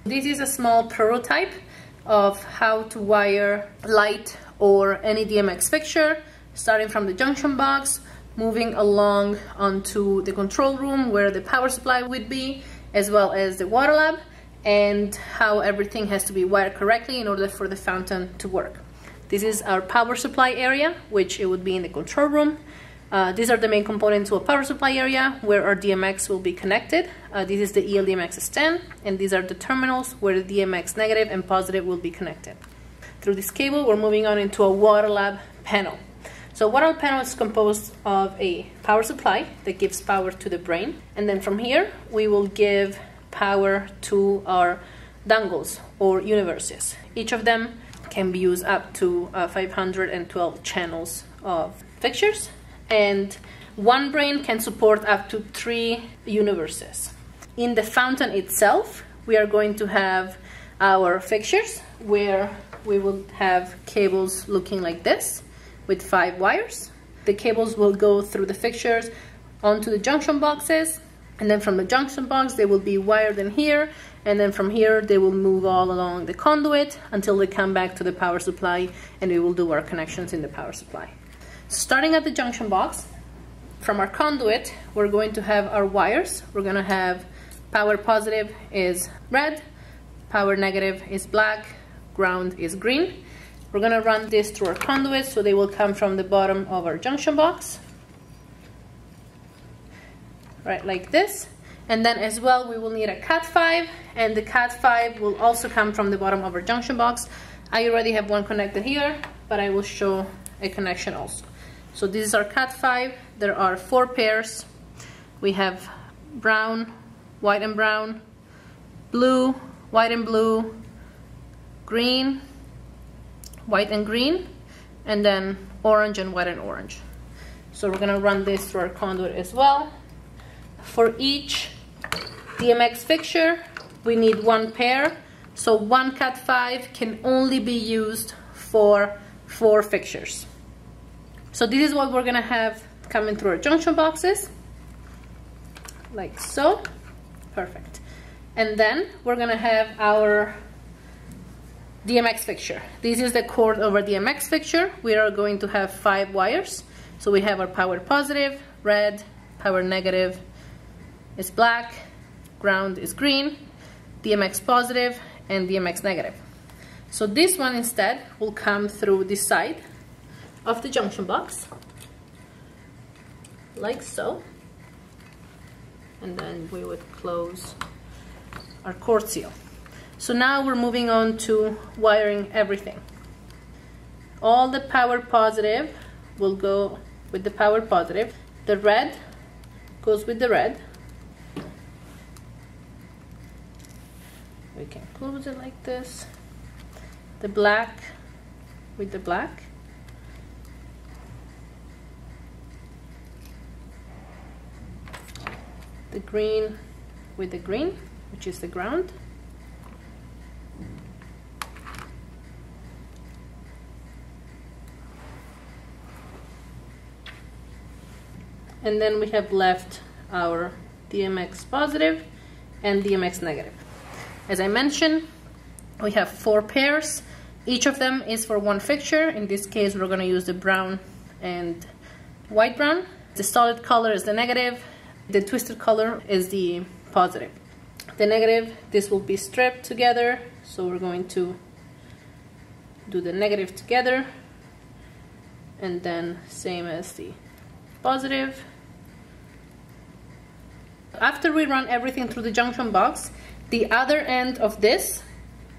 This is a small prototype of how to wire light or any DMX fixture, starting from the junction box, moving along onto the control room where the power supply would be, as well as the water lab, and how everything has to be wired correctly in order for the fountain to work. This is our power supply area, which it would be in the control room. These are the main components to a power supply area where our DMX will be connected. This is the ELDMX stand, and these are the terminals where the DMX negative and positive will be connected. Through this cable, we're moving on into a WATERlab panel. So WATERlab panel is composed of a power supply that gives power to the brain, and then from here we will give power to our dongles or universes. Each of them can be used up to 512 channels of fixtures, and one brain can support up to 3 universes. In the fountain itself, we are going to have our fixtures where we will have cables looking like this with 5 wires. The cables will go through the fixtures onto the junction boxes, and then from the junction box they will be wired in here, and then from here they will move all along the conduit until they come back to the power supply, and we will do our connections in the power supply. Starting at the junction box, from our conduit we're going to have our wires. We're going to have power positive is red, power negative is black, ground is green. We're going to run this through our conduit, so they will come from the bottom of our junction box, right like this. And then as well we will need a Cat5, and the Cat5 will also come from the bottom of our junction box. I already have one connected here, but I will show a connection also. So this is our Cat5. There are 4 pairs. We have brown, white and brown, blue, white and blue, green, white and green, and then orange and white and orange. So we're gonna run this through our conduit as well. For each DMX fixture, we need 1 pair. So 1 Cat5 can only be used for 4 fixtures. So this is what we're gonna have coming through our junction boxes, like so. Perfect. And then we're gonna have our DMX fixture. This is the cord of our DMX fixture. We are going to have 5 wires. So we have our power positive, red, power negative is black, ground is green, DMX positive, and DMX negative. So this one instead will come through this side of the junction box, like so. And then we would close our cord seal. So now we're moving on to wiring everything. All the power positive will go with the power positive. The red goes with the red. We can close it like this. The black with the black. The green with the green, which is the ground. And then we have left our DMX positive and DMX negative. As I mentioned, we have 4 pairs. Each of them is for 1 fixture. In this case, we're going to use the brown and white brown. The solid color is the negative. The twisted color is the positive. The negative, this will be stripped together. So we're going to do the negative together. And then same as the positive. After we run everything through the junction box, the other end of this,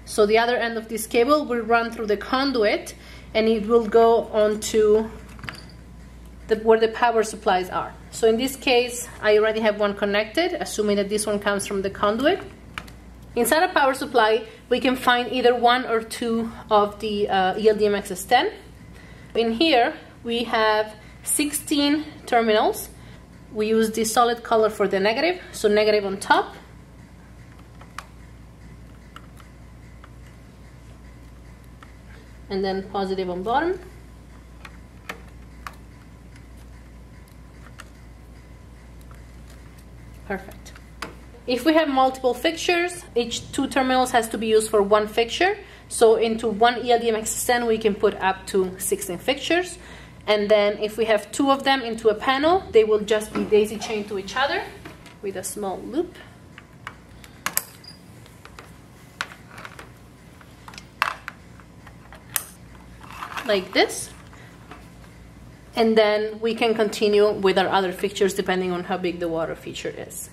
so the other end of this cable will run through the conduit, and it will go onto where the power supplies are. So in this case, I already have one connected, assuming that this one comes from the conduit. Inside a power supply, we can find either 1 or 2 of the ELDMX 10. In here, we have 16 terminals. We use the solid color for the negative, so negative on top. And then positive on bottom. Perfect. If we have multiple fixtures, each 2 terminals has to be used for 1 fixture. So into one ELDMX stand we can put up to 16 fixtures. And then if we have 2 of them into a panel, they will just be daisy chained to each other with a small loop. Like this. And then we can continue with our other fixtures depending on how big the water feature is.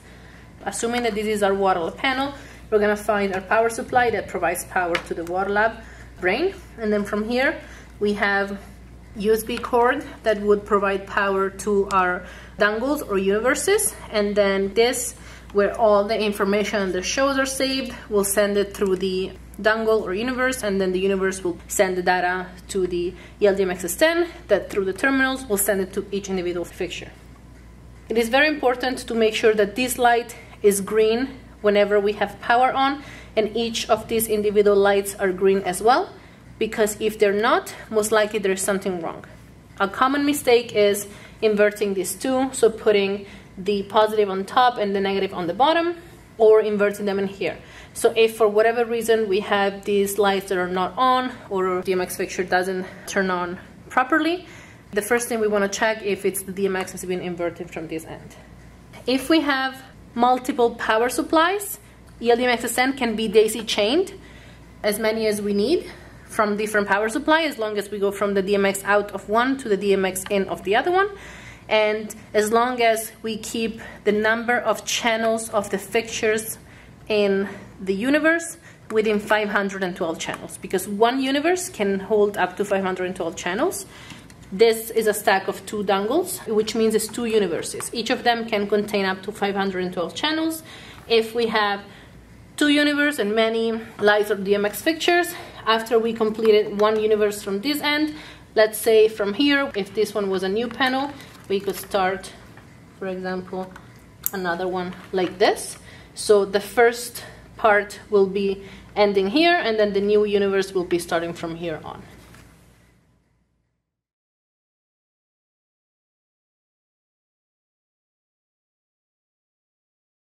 Assuming that this is our WATERlab panel, we're going to find our power supply that provides power to the WATERlab brain. And then from here, we have USB cord that would provide power to our dongles or universes. And then this, where all the information and the shows are saved, we'll send it through the dongle or universe, and then the universe will send the data to the ELDMX stand that through the terminals will send it to each individual fixture. It is very important to make sure that this light is green whenever we have power on, and each of these individual lights are green as well, because if they're not, most likely there's something wrong. A common mistake is inverting these two, so putting the positive on top and the negative on the bottom, or inverting them in here. So if for whatever reason we have these lights that are not on, or DMX fixture doesn't turn on properly, the first thing we want to check if it's the DMX has been inverted from this end. If we have multiple power supplies, ELDMX stand can be daisy chained, as many as we need from different power supply, as long as we go from the DMX out of one to the DMX in of the other one. And as long as we keep the number of channels of the fixtures in the universe within 512 channels, because one universe can hold up to 512 channels. This is a stack of 2 dongles, which means it's 2 universes. Each of them can contain up to 512 channels. If we have 2 universes and many lights or DMX fixtures, after we completed one universe from this end, let's say from here, if this one was a new panel, we could start, for example, another one like this. So the first part will be ending here, and then the new universe will be starting from here on.